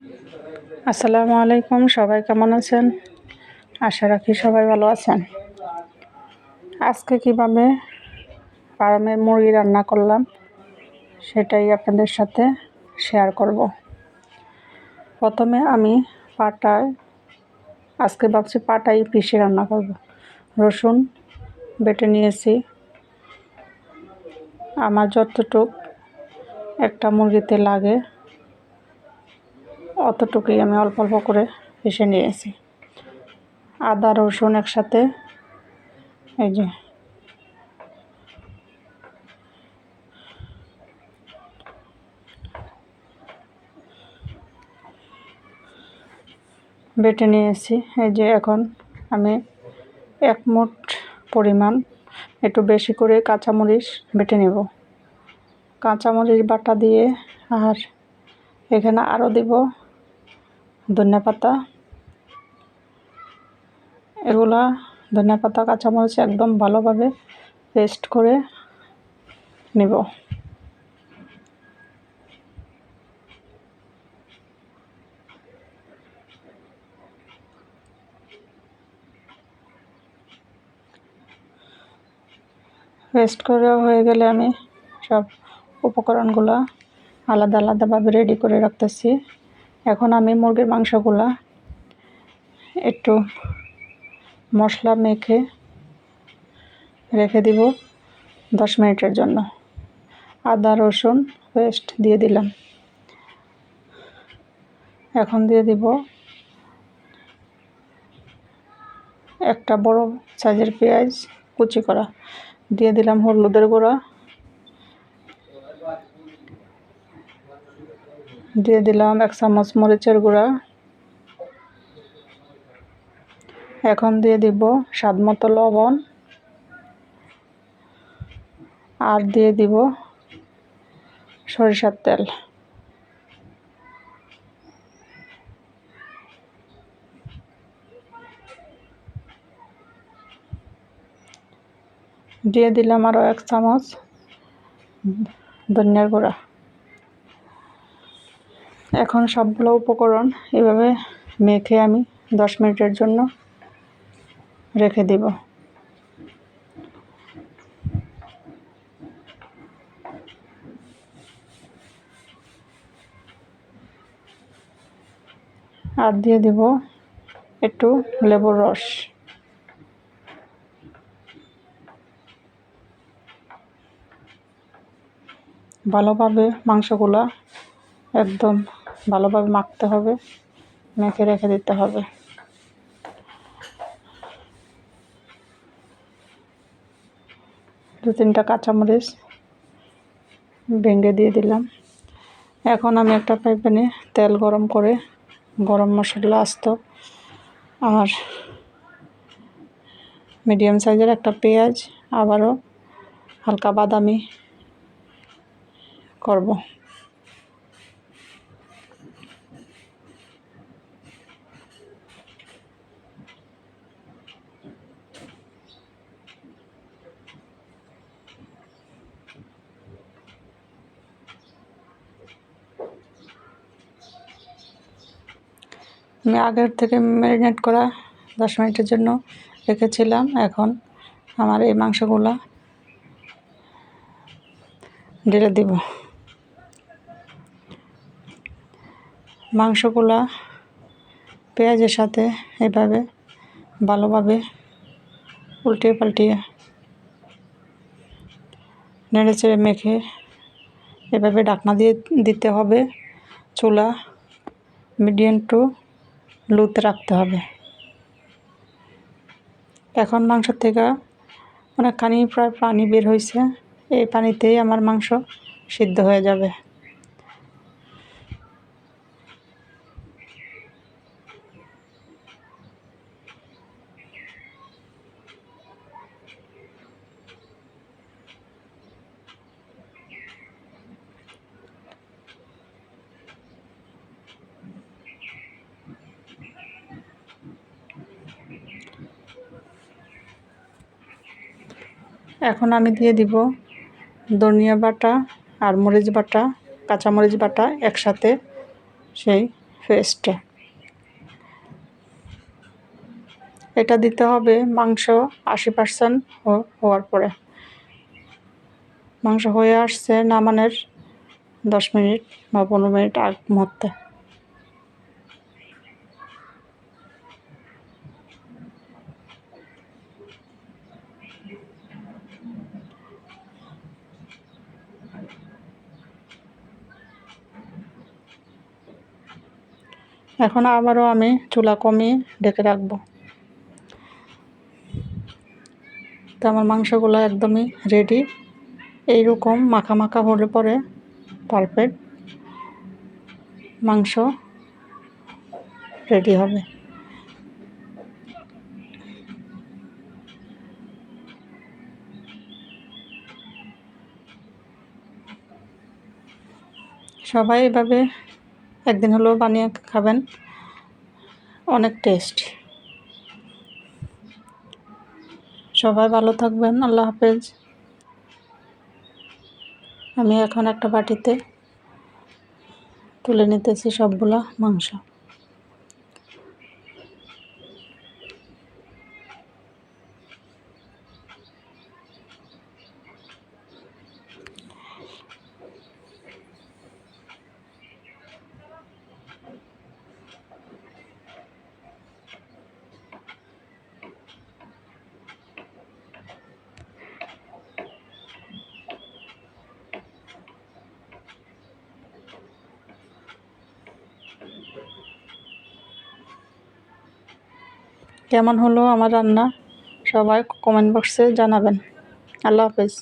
আসসালামু আলাইকুম, সবাই কেমন আছেন? আশা রাখি সবাই ভালো আছেন। আজকে কিভাবে ফার্মের মুরগি রান্না করলাম সেটাই আপনাদের সাথে শেয়ার করব। প্রথমে আমি আজকে ভাবছি পাটাই পিষে রান্না করব। রসুন বেটে নিয়েছি, আমার যতটুক একটা মুরগিতে লাগে অতটুকুই আমি অল্প অল্প করে পিষে নিয়েছি। আদা রসুন একসাথে এই যে বেটে নিয়েছি। এই যে এখন আমি 1 মুঠ পরিমাণ একটু বেশি করে কাঁচামরিচ বেটে নেব। কাঁচামরিচ বাটা দিয়ে আর এখানে আরও দিব ধনেপাতা। এগুলা ধনেপাতা কাঁচামরিচ একদম ভালোভাবে পেস্ট করে নেব। পেস্ট করা হয়ে গেলে আমি সব উপকরণগুলো আলাদা আলাদাভাবে রেডি করে রাখতেছি। এখন আমি মুরগির মাংসগুলা একটু মশলা মেখে রেখে দিব 10 মিনিটের জন্য। আদা রসুন পেস্ট দিয়ে দিলাম। এখন দিয়ে দিব একটা বড় সাইজের পেঁয়াজ কুচি করা, দিয়ে দিলাম হলুদের গুঁড়া, দিয়ে দিলাম 1 চামচ মরিচের গুঁড়া। এখন দিয়ে দিব স্বাদ মতো লবণ আর দিয়ে দিব সরিষার তেল। দিয়ে দিলাম আরও 1 চামচ ধনিয়ার গুঁড়া। এখন সবগুলো উপকরণ এভাবে মেখে আমি 10 মিনিটের জন্য রেখে দেব। আর দিয়ে দিব একটু লেবুর রস। ভালোভাবে মাংসগুলা একদম ভালোভাবে মাখতে হবে, মেখে রেখে দিতে হবে। দু তিনটা কাঁচামরিচ ভেঙে দিয়ে দিলাম। এখন আমি একটা ফ্রাই প্যানে তেল গরম করে গরম মশলা আস্ত আর মিডিয়াম সাইজের একটা পেঁয়াজ আবারও হালকা বাদামি করব। আমি আগের থেকে ম্যারিনেট করা 10 মিনিটের জন্য রেখেছিলাম। এখন আমার এই মাংসগুলা ঢেলে দিব। মাংসগুলা পেঁয়াজের সাথে এভাবে ভালোভাবে উল্টিয়ে পাল্টিয়ে নেড়ে চেড়ে মেখে এভাবে ঢাকনা দিয়ে দিতে হবে। চুলা মিডিয়াম টু লোতে রাখতে হবে। এখন মাংস থেকে অনেকখানি প্রায় পানি বের হয়েছে, এই পানিতেই আমার মাংস সিদ্ধ হয়ে যাবে। এখন আমি দিয়ে দিব ধনিয়া বাটা আর মরিচ বাটা, কাঁচামরিচ বাটা একসাথে সেই পেস্টটা। এটা দিতে হবে মাংস 80% হওয়ার পরে। মাংস হয়ে আসছে নামানোর 10 মিনিট বা 15 মিনিট আগ মুহূর্তে। এখন আবারও আমি চুলা কমিয়ে ঢেকে রাখবো। তো আমার মাংসগুলো একদমই রেডি। এইরকম মাখা মাখা হলে পরে পারফেক্ট মাংস রেডি হবে। সবাই এভাবে একদিন হলেও বানিয়ে খাবেন, অনেক টেস্ট। সবাই ভালো থাকবেন, আল্লাহ হাফেজ। আমি এখন একটা বাটিতে তুলে নিতেছি সবগুলা মাংস। কেমন হলো আমার রান্না সবাই কমেন্ট বক্সে জানাবেন। আল্লাহ হাফেজ।